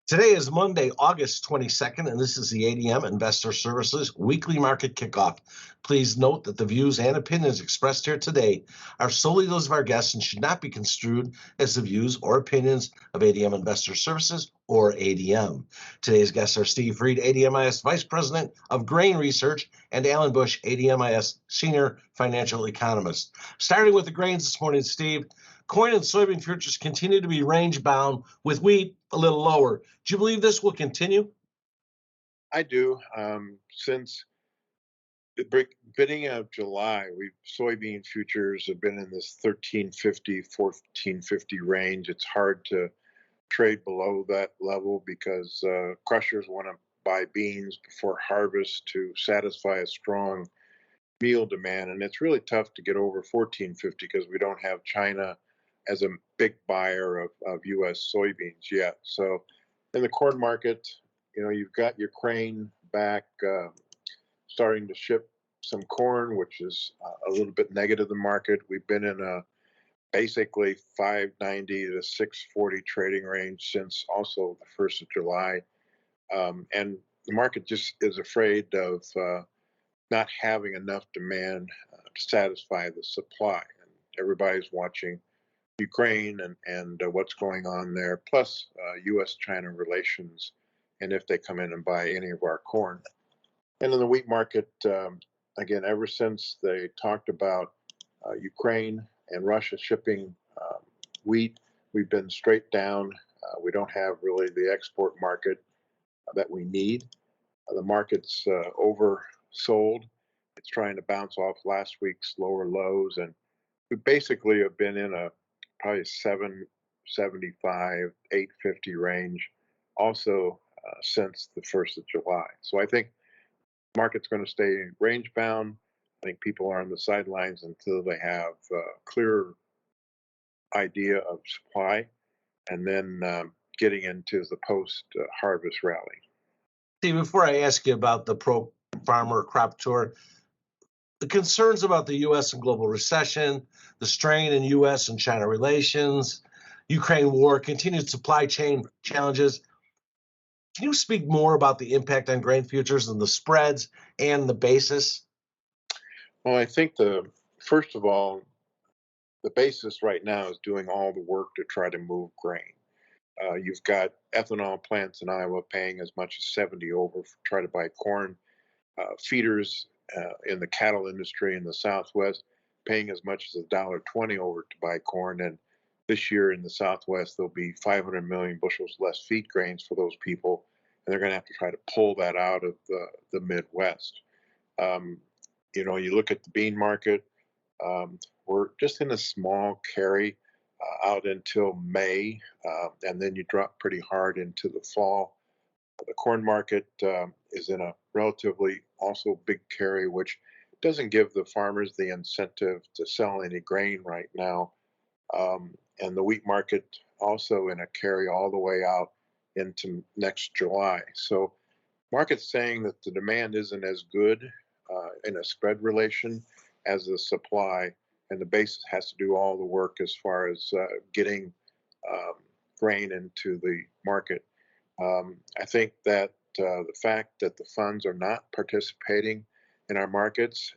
Today is Monday, August 22nd, and this is the ADM Investor Services weekly market kickoff. Please note that the views and opinions expressed here today are solely those of our guests and should not be construed as the views or opinions of ADM Investor Services or ADM. Today's guests are Steve Reed, ADMIS Vice President of Grain Research, and Alan Bush, ADMIS Senior Financial Economist. Starting with the grains this morning, Steve, corn and soybean futures continue to be range bound, with wheat a little lower. Do you believe this will continue? I do. Since the beginning of July, soybean futures have been in this 1350, 1450 range. It's hard to trade below that level because crushers want to buy beans before harvest to satisfy a strong meal demand, and it's really tough to get over 1450 because we don't have China as a big buyer of U.S. soybeans yet. So in the corn market, you've got your crane back starting to ship some corn, which is a little bit negative the market. We've been in a basically 590 to 640 trading range since also the 1st of July. And the market just is afraid of not having enough demand to satisfy the supply. And everybody's watching Ukraine and what's going on there, plus U.S.-China relations, and if they come in and buy any of our corn. And in the wheat market, again, ever since they talked about Ukraine and Russia shipping wheat, we've been straight down. We don't have really the export market that we need. The market's oversold. It's trying to bounce off last week's lower lows, and we basically have been in a probably 775, 850 range also since the 1st of July. So I think the market's going to stay range bound. I think people are on the sidelines until they have a clearer idea of supply, and then getting into the post-harvest rally. Steve, before I ask you about the pro-farmer crop tour, the concerns about the U.S. and global recession, the strain in U.S. and China relations, Ukraine war, continued supply chain challenges. Can you speak more about the impact on grain futures and the spreads and the basis? Well, I think first of all, the basis right now is doing all the work to try to move grain. You've got ethanol plants in Iowa paying as much as 70 over to try to buy corn. Feeders in the cattle industry in the Southwest paying as much as $1.20 over to buy corn. And this year in the Southwest, there'll be 500 million bushels less feed grains for those people, and they're going to have to try to pull that out of the Midwest. You look at the bean market, we're just in a small carry out until May, and then you drop pretty hard into the fall. The corn market is in a relatively also big carry, which doesn't give the farmers the incentive to sell any grain right now. And the wheat market also in a carry all the way out into next July. So market's saying that the demand isn't as good in a spread relation as the supply, and the basis has to do all the work as far as getting grain into the market. I think that the fact that the funds are not participating in our markets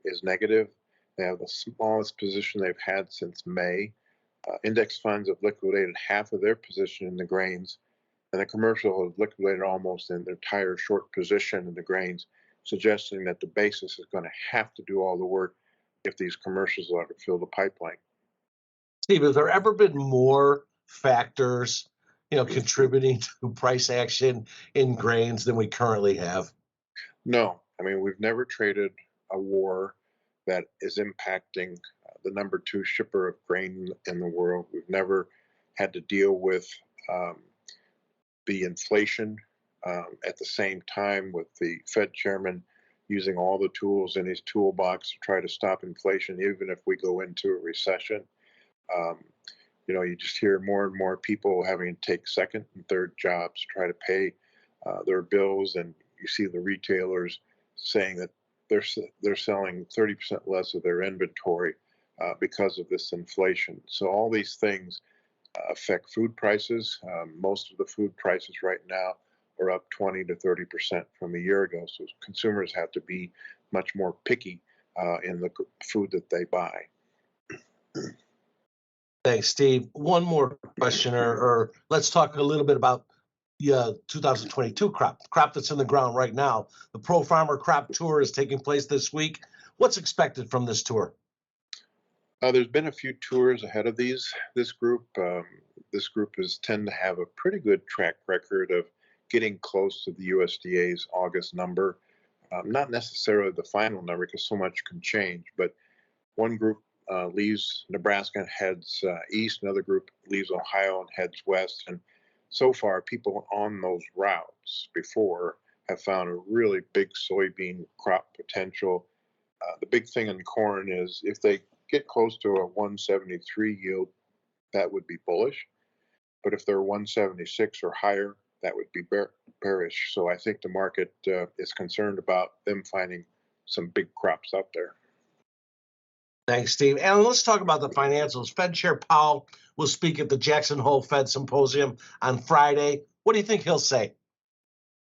is negative. They have the smallest position they've had since May. Index funds have liquidated half of their position in the grains, and the commercial has liquidated almost an entire short position in the grains, suggesting that the basis is going to have to do all the work if these commercials are to fill the pipeline. Steve, has there ever been more factors contributing to price action in grains than we currently have? No. I mean, we've never traded a war that is impacting the number 2 shipper of grain in the world. We've never had to deal with the inflation at the same time, with the Fed chairman using all the tools in his toolbox to try to stop inflation, even if we go into a recession. You just hear more and more people having to take second and third jobs to try to pay their bills, and you see the retailers saying that they're selling 30% less of their inventory because of this inflation. So all these things affect food prices. Most of the food prices right now are up 20 to 30% from a year ago. So consumers have to be much more picky in the food that they buy. Thanks, Steve. One more question, or let's talk a little bit about the 2022 crop that's in the ground right now. The Pro Farmer Crop Tour is taking place this week. What's expected from this tour? There's been a few tours ahead of this group. This group tend to have a pretty good track record of getting close to the USDA's August number. Not necessarily the final number because so much can change, but one group leaves Nebraska and heads east, another group leaves Ohio and heads west. And so far, people on those routes before have found a really big soybean crop potential. The big thing in corn is if they get close to a 173 yield, that would be bullish. But if they're 176 or higher, that would be bearish. So I think the market is concerned about them finding some big crops out there. Thanks, Steve. And let's talk about the financials. Fed Chair Powell will speak at the Jackson Hole Fed Symposium on Friday. What do you think he'll say?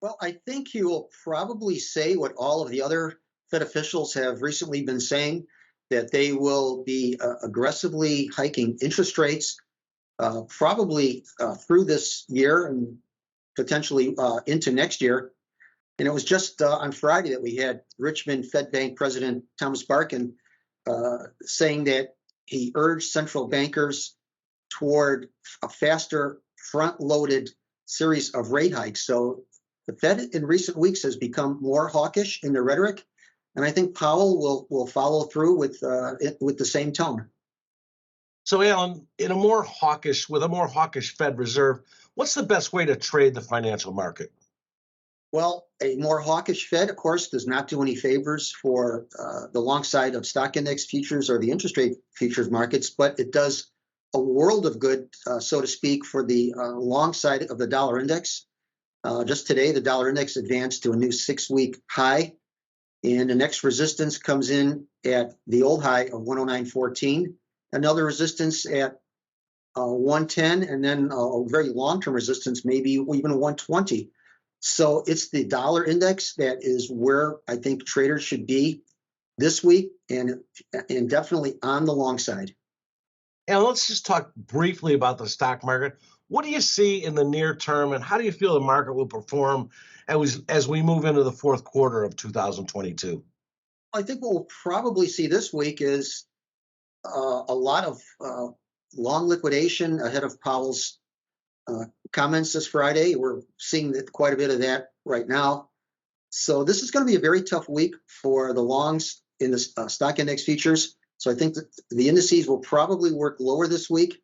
Well, I think he will probably say what all of the other Fed officials have recently been saying, that they will be aggressively hiking interest rates probably through this year and potentially into next year. And it was just on Friday that we had Richmond Fed Bank President Thomas Barkin saying that he urged central bankers toward a faster front-loaded series of rate hikes. So the Fed in recent weeks has become more hawkish in their rhetoric, and I think Powell will follow through with the same tone. So, Alan, with a more hawkish Fed Reserve, what's the best way to trade the financial market? Well, a more hawkish Fed, of course, does not do any favors for the long side of stock index futures or the interest rate futures markets, but it does a world of good, so to speak, for the long side of the dollar index. Just today, the dollar index advanced to a new 6-week high, and the next resistance comes in at the old high of 109.14, another resistance at 110, and then a very long-term resistance, maybe even 120. So it's the dollar index that is where I think traders should be this week, and definitely on the long side. And let's just talk briefly about the stock market. What do you see in the near term, and how do you feel the market will perform as we move into the fourth quarter of 2022? I think what we'll probably see this week is a lot of long liquidation ahead of Powell's comments this Friday. We're seeing quite a bit of that right now. So this is going to be a very tough week for the longs in the stock index futures. So I think that the indices will probably work lower this week.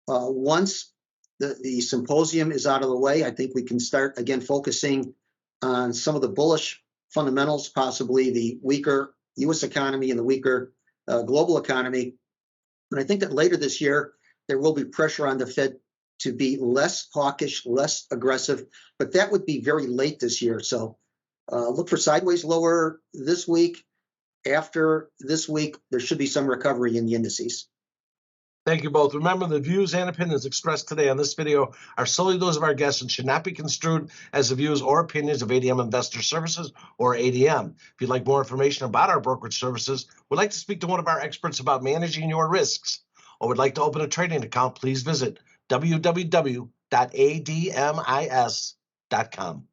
Once the symposium is out of the way, I think we can start again focusing on some of the bullish fundamentals, possibly the weaker U.S. economy and the weaker global economy. And I think that later this year, there will be pressure on the Fed to be less hawkish, less aggressive, but that would be very late this year. So look for sideways lower this week. After this week, there should be some recovery in the indices. Thank you both. Remember, the views and opinions expressed today on this video are solely those of our guests and should not be construed as the views or opinions of ADM Investor Services or ADM. If you'd like more information about our brokerage services, would like to speak to one of our experts about managing your risks, or would like to open a trading account, please visit www.admis.com.